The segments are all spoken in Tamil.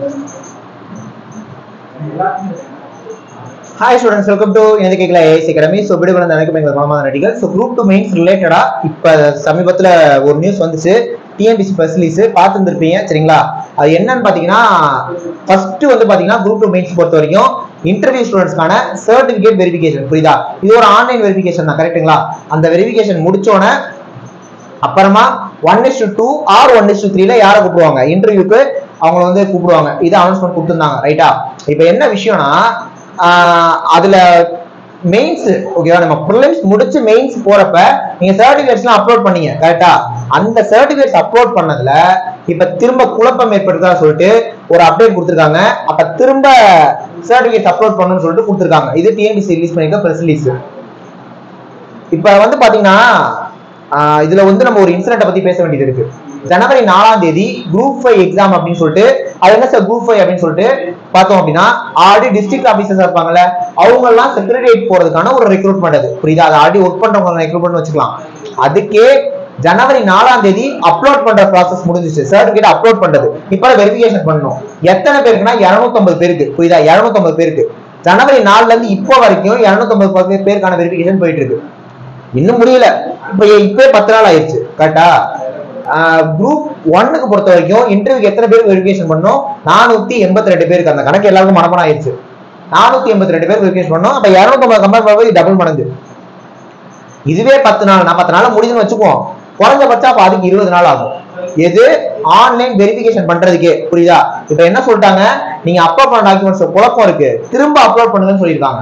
Hi students, welcome to Enadhikekala AIS Academy. So video வந்து எனக்கு எங்க மாமா நடிகர். So group 2 mains ரிலேட்டடா இப்ப சமீபத்துல ஒரு நியூஸ் வந்துச்சு. TNPSC ஃபெசிலிட்டிஸ் பார்த்துருப்பீங்க சரிங்களா? அது என்னன்னு பாத்தீங்கன்னா ஃபர்ஸ்ட் வந்து பாத்தீங்கன்னா group 2 mains பொறுத்த வரைக்கும் இன்டர்வியூ ஸ்டூடண்ட்ஸ்க்கான சர்டிபிகேட் வெரிஃபிகேஷன் புரியுதா? இது ஒரு ஆன்லைன் வெரிஃபிகேஷன் தான் கரெக்ட்டுங்களா? அந்த வெரிஃபிகேஷன் முடிச்சோனே அப்புறமா 1:2 ஆர் 1:3ல யாரை கூப்பிடுவாங்க இன்டர்வியூக்கு அவங்க வந்து கூப்பிடுவாங்க. இது அனௌன்ஸ்மெண்ட் கொடுத்துருந்தாங்க ரைட்டா? இப்போ என்ன விஷயம்னா அதுல மெயின்ஸ் ஓகேவா நம்ம ப்ரிலிம்ஸ் முடிச்சு மெயின்ஸ் போறப்ப நீங்க சர்டிபிகேட்ஸ்லாம் அப்லோட் பண்ணீங்க கரெக்டா? அந்த சர்டிபிகேட்ஸ் அப்லோட் பண்ணதுல இப்ப திரும்ப குழப்பம் ஏற்படுதா சொல்லிட்டு ஒரு அப்டேட் கொடுத்துருக்காங்க. அப்ப திரும்ப சர்டிபிகேட்ஸ் அப்லோட் பண்ணணும்னு சொல்லிட்டு கொடுத்துருக்காங்க. இது டிஎன்பிஎஸ்சி ரிலீஸ் பண்ணிருக்க பிரஸ் ரிலீஸ். இப்ப வந்து பாத்தீங்கன்னா இதுல வந்து நம்ம ஒரு இன்சிடென்ட் பத்தி பேச வேண்டியது இருக்கு. ஜனவரி 4ஆம் தேதி குரூப் 5 எக்ஸாம் அப்படின்னு சொல்லிட்டு அது என்ன சார் குரூப் 5 அப்படின்னு சொல்லிட்டு பார்த்தோம் அப்படின்னா ஆல்ரெடி டிஸ்ட்ரிக்ட் ஆபீசர்ஸ் இருப்பாங்கல்ல அவங்க எல்லாம் செக்ரட்டரியேட் போறதுக்கான ஒரு ரெக்ரூட்மெண்ட் அது புரியுதா? அது ஆல்ரெடி ஒர்க் பண்றவங்க ரெக்ரூட்மெண்ட் வச்சுக்கலாம். அதுக்கே ஜனவரி 4ஆம் தேதி அப்லோட் பண்ற ப்ராசஸ் முடிஞ்சிச்சு. சர்டிபிகேட் அப்லோட் பண்றது இப்ப வெரிஃபிகேஷன் பண்ணணும். எத்தனை பேருக்குன்னா 250 பேருக்கு புரியுதா? 250 பேருக்கு ஜனவரி 4ல இருந்து இப்போ வரைக்கும் 250 பேருக்கான வெரிஃபிகேஷன் போயிட்டு இருக்கு. இன்னும் முடியல. இப்ப 10 நாள் ஆயிடுச்சு கரெக்டா? குரூப் 1க்கு பொறுத்த வரைக்கும் இன்டர்வியூக்கு எத்தனை பேருக்கு வெரிஃபிகேஷன் பண்ணோம்? 482 பேருக்கு. அந்த கணக்கு எல்லாருக்கும் மனப்பாடம் ஆயிடுச்சு. 482 பேருக்கு வெரிஃபிகேஷன் பண்ணோம். அப்ப 250 கம்பேர் பண்ணும்போது டபுள் மடங்கு. இதுவே 10 நாள் 40 நாள் முடிஞ்சுன்னு வச்சுக்குவோம். குறைஞ்சபட்சம் அப்ப அதுக்கு 20 நாள் ஆகும். எது ஆன்லைன் வெரிஃபிகேஷன் பண்றதுக்கே புரியுதா? இப்ப என்ன சொல்லிட்டாங்க, நீங்க அப்லோட் பண்ண டாக்குமெண்ட்ஸ் குழப்பம் இருக்கு, திரும்ப அப்லோட் பண்ணுங்கன்னு சொல்லியிருக்காங்க.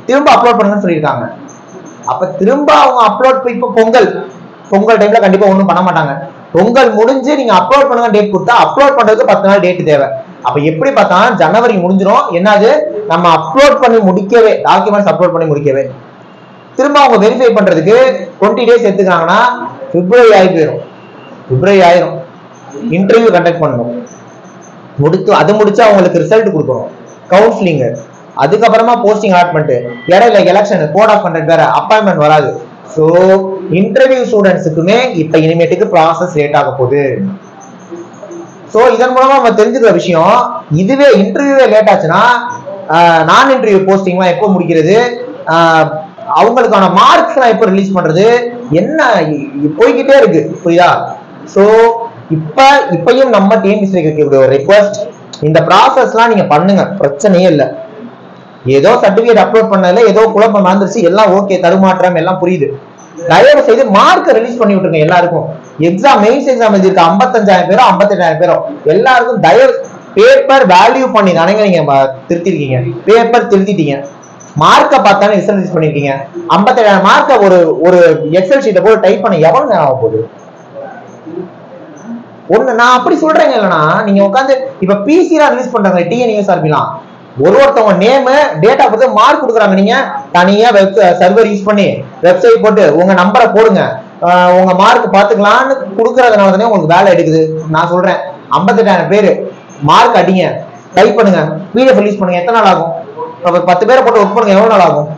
திரும்ப அப்லோட் பண்ணுங்கன்னு சொல்லியிருக்காங்க. அப்ப திரும்ப அவங்க அப்லோட் இப்ப பொங்கல் டைம்ல கண்டிப்பா ஒண்ணும் பண்ண மாட்டாங்க. பொங்கல் முடிஞ்சு நீங்க அப்லோட் பண்ணுங்க டேட் கொடுத்தா அப்லோட் பண்றதுக்கு 10 நாள் டேட் தேவை. அப்ப எப்படி பார்த்தா ஜனவரி முடிஞ்சிடும். என்னது நம்ம அப்லோட் பண்ணி முடிக்கவே டாக்குமெண்ட்ஸ் அப்லோட் பண்ணி முடிக்கவே திரும்ப அவங்க வெரிஃபை பண்றதுக்கு 20 டேஸ் எடுத்துக்காங்கன்னா பிப்ரவரி ஆயிரும். பிப்ரவரி ஆயிரும். இன்டர்வியூ கண்டக்ட் பண்ணணும். அது முடிச்சு அவங்களுக்கு ரிசல்ட் கொடுக்கணும், கவுன்சிலிங், அதுக்கப்புறமா போஸ்டிங் அலாட்மெண்ட், இடையில எலெக்ஷன், கோட் ஆஃப் கண்டக்ட் வேற, அப்பாயின்மெண்ட் வராது. சோ இன்டர்வியூ ஸ்டூடெண்ட்ஸுக்குமே இப்ப இனிமேட்டுக்கு ப்ராசஸ் லேட் ஆக போகுது. சோ இதன் மூலமா நம்ம தெரிஞ்சுக்கிற விஷயம், இதுவே இன்டர்வியூவே லேட் ஆச்சுன்னா நான் இன்டர்வியூ போஸ்டிங்லாம் எப்போ முடிக்கிறது, அவங்களுக்கான மார்க்ஸ் எல்லாம் எப்போ ரிலீஸ் பண்றது, என்ன போய்கிட்டே இருக்கு புரியுதா? சோ இப்பயும் நம்ம டிஎன்பிஎஸ்சி ஒரு ரிக்வெஸ்ட், இந்த ப்ராசஸ்லாம் நீங்க பண்ணுங்க, பிரச்சனையே இல்லை. ஏதோ சர்டிபிகேட் அப்லோட் பண்ணல ஏதோ குழப்பம் நடந்துருச்சு, எல்லாம் ஓகே, தடுமாற்றம் எல்லாம் புரியுது. தயவு செய்து மார்க் ரிலீஸ் பண்ணி விட்டுருங்க எல்லாருக்கும். எக்ஸாம் மெயின்ஸ் எக்ஸாம் எழுதிருக்க 55,000 பேரோ 58,000 பேரோ எல்லாருக்கும் தயவு பேப்பர் வேல்யூ பண்ணி தானே நீங்க திருத்திருக்கீங்க. பேப்பர் திருத்திட்டீங்க, மார்க்கை பார்த்தானே ரிசல்ட் ரிலீஸ் பண்ணிருக்கீங்க. 57,000 மார்க்கை ஒரு எக்ஸல் ஷீட்டை போட்டு டைப் பண்ண எவ்வளவு நேரம் ஆக போகுது? ஒண்ணு நான் அப்படி சொல்றேங்க. இல்லைன்னா நீங்க உட்காந்து இப்ப பிசிலாம் ரிலீஸ் பண்றாங்க டிஎன்யூஎஸ்ஆர்பிலாம், ஒருத்தவங்க நேம் டேட்டா பார்த்து மார்க் கொடுக்குறாங்க. நீங்க தனியா சர்வர் யூஸ் பண்ணி வெப்சைட் போட்டு உங்க நம்பரை போடுங்க, உங்க மார்க் பாத்துக்கலாம்னு கொடுக்கறதுனால தானே உங்களுக்கு வேலை எடுக்குது. நான் சொல்றேன் 58,000 பேரு மார்க் அடிங்க, டைப் பண்ணுங்க, பிடிஎஃப் ரிலீஸ் பண்ணுங்க. எத்தனை நாள் ஆகும்? 10 பேரை போட்டு ஒர்க் பண்ணுங்க, எவ்வளவு நாள் ஆகும்?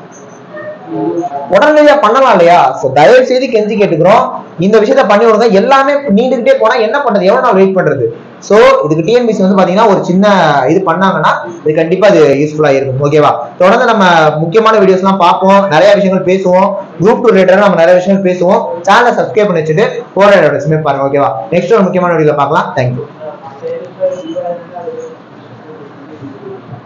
உடனடியா பண்ணலாம் இல்லையா? தயவு செய்து கெஞ்சி கேட்டுக்கிறோம், இந்த விஷயத்த பண்ணி விடுங்க. எல்லாமே நீண்டுகிட்டே போனா என்ன பண்றது? எவ்வளவு நாள் வெயிட் பண்றது? சோ இதுக்கு டிஎன்பிஎஸ்சி வந்து பாத்தீங்கன்னா ஒரு சின்ன இது பண்ணாங்கன்னா இது கண்டிப்பா அது யூஸ்ஃபுல்லா இருக்கும். ஓகேவா? தொடர்ந்து நம்ம முக்கியமான வீடியோஸ் எல்லாம் பார்ப்போம், நிறைய விஷயங்கள் பேசுவோம். குரூப் 2 ரிலேட்டடா நம்ம நிறைய விஷயங்கள் பேசுவோம். சேனலை சப்ஸ்கிரைப் பண்ணி வச்சுட்டு போற பாருங்க. ஓகேவா? நெக்ஸ்ட் ஒரு முக்கியமான வீடியோல பார்க்கலாம். தேங்க்யூ.